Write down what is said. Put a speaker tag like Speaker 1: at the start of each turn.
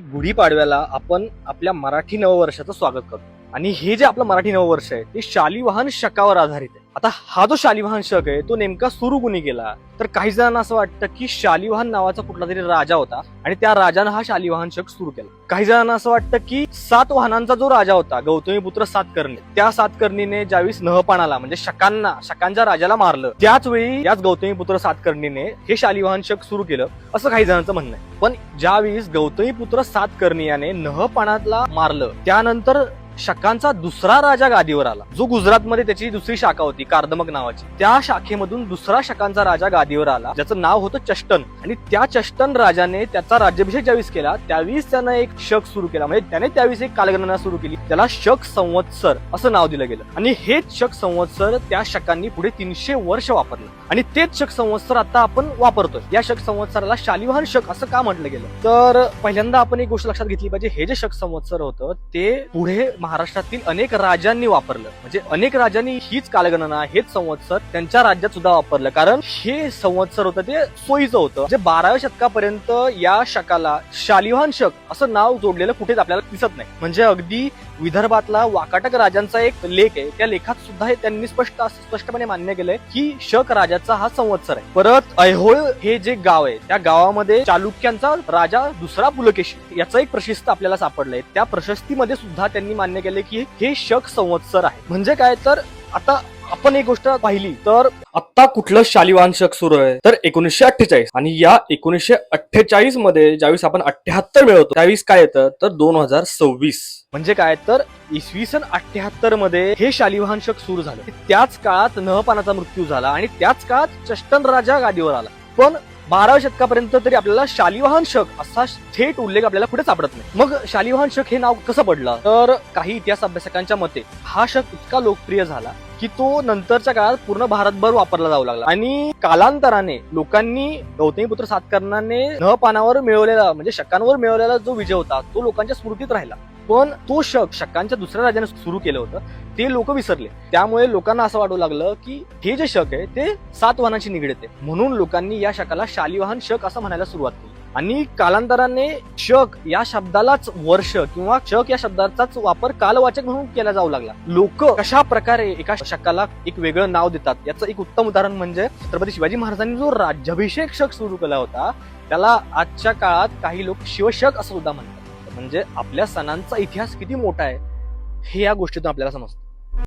Speaker 1: गुढीपाडव्याला आपण आपल्या मराठी नववर्षाचं स्वागत करतो आणि हे जे आपलं मराठी नववर्ष आहे ते शालिवाहन शकावर आधारित आहे. आता हा जो शालिवाहन शक आहे तो नेमका सुरू कुणी केला, तर काही जणांना असं वाटतं की शालिवाहन नावाचा कुठला तरी राजा होता आणि त्या राजानं हा शालिवाहन शक सुरू केला. काही जणांना असं वाटतं की सातवाहनांचा जो राजा होता गौतमीपुत्र सातकर्णी, त्या सातकर्णीने ज्यावेळेस नहपाणाला म्हणजे शकांच्या राजाला मारलं, त्याच वेळी याच गौतमीपुत्र सातकर्णीने हे शालिवाहन शक सुरू केलं असं काही जणांचं म्हणणं आहे. पण ज्यावेळेस गौतमीपुत्र सातकर्णी याने नहपाणाला मारलं, त्यानंतर शकांचा दुसरा राजा गादीवर आला, जो गुजरातमध्ये त्याची दुसरी शाखा होती कार्दमक नावाची. त्या शाखेमधून दुसरा शकांचा राजा गादीवर आला, ज्याचं नाव होतं चष्टन. आणि त्या चष्टन राजाने त्याचा राज्याभिषेक ज्यावेळेस केला त्यावेळेस त्यानं एक शक सुरू केला, म्हणजे त्याने त्यावेळेस एक कालगणना सुरू केली, त्याला शक संवत्सर असं नाव दिलं गेलं. आणि हेच शक संवत्सर त्या शकांनी पुढे 300 वर्ष वापरलं आणि तेच शक संवत्सर आता आपण वापरतोय. या शक संवत्सराला शालिवाहन शक असं का म्हटलं गेलं, तर पहिल्यांदा आपण एक गोष्ट लक्षात घेतली पाहिजे, हे जे शक संवत्सर होतं ते पुढे महाराष्ट्रातील अनेक राजांनी वापरलं. म्हणजे अनेक राजांनी हीच कालगणना हेच संवत्सर त्यांच्या राज्यात सुद्धा वापरलं, कारण हे संवत्सर होतं ते सोयीचं होतं. म्हणजे 12व्या शतकापर्यंत या शकाला शालिवाहन शक असं नाव जोडलेलं कुठेच आपल्याला दिसत नाही. म्हणजे अगदी विदर्भातला वाकाटक राजांचा एक लेख आहे, त्या लेखात सुद्धा हे त्यांनी स्पष्टपणे मान्य केलंय की शक राजाचा हा संवत्सर आहे. परत ऐहोळ हे जे गाव आहे त्या गावामध्ये चालुक्यांचा राजा दुसरा पुलकेशी याचं एक प्रशस्ती आपल्याला सापडलंय. त्या प्रशस्तीमध्ये सुद्धा त्यांनी मान्य केले की हे शक संवत्सर आहे. म्हणजे काय, तर आता आपण एक गोष्ट पाहिली तर आता कुठलं शालिवाहन शक सुरू आहे, तर 1948. आणि या 1948 मध्ये ज्यावेळेस आपण 78 मिळवतो त्यावेळेस काय येतं, तर 2026. म्हणजे काय, तर इसवी सन 78 मध्ये हे शालिवाहन शक सुरू झालं. त्याच काळात नहपानाचा मृत्यू झाला आणि त्याच काळात चष्टन राजा गादीवर आला. पण 12व्या शतकापर्यंत तरी आपल्याला शालिवाहन शक असा थेट उल्लेख आपल्याला कुठे सापडत नाही. मग शालिवाहन शक हे नाव कसं पडलं, तर काही इतिहास अभ्यासकांच्या मते हा शक इतका लोकप्रिय झाला की तो नंतरच्या काळात पूर्ण भारतभर वापरला जाऊ लागला. आणि कालांतराने लोकांनी गौतमीपुत्र सातकर्णाने नहपानावर मिळवलेला म्हणजे शकांवर मिळवलेला जो विजय होता तो लोकांच्या स्मृतीत राहिला. पण तो शक शकांच्या दुसऱ्या राजाने सुरू केलं होतं ते लोक विसरले. त्यामुळे लोकांना असं वाटू लागलं की हे जे शक आहे ते सातवाहनांशी निगडीत आहे, म्हणून लोकांनी या शकाला शालिवाहन शक असं म्हणायला सुरुवात केली. आणि कालांतराने शक या शब्दालाच वर्ष किंवा शक या शब्दाचाच वापर कालवाचक म्हणून केला जाऊ लागला. लोक कशा प्रकारे एका शकाला एक वेगळं नाव देतात याचं एक उत्तम उदाहरण म्हणजे छत्रपती शिवाजी महाराजांनी जो राज्याभिषेक शक सुरू केला होता त्याला आजच्या काळात काही लोक शिवशक असं सुद्धा म्हणतात. म्हणजे आपल्या सणांचा इतिहास किती मोठा आहे हे या गोष्टीतून आपल्याला समजतं.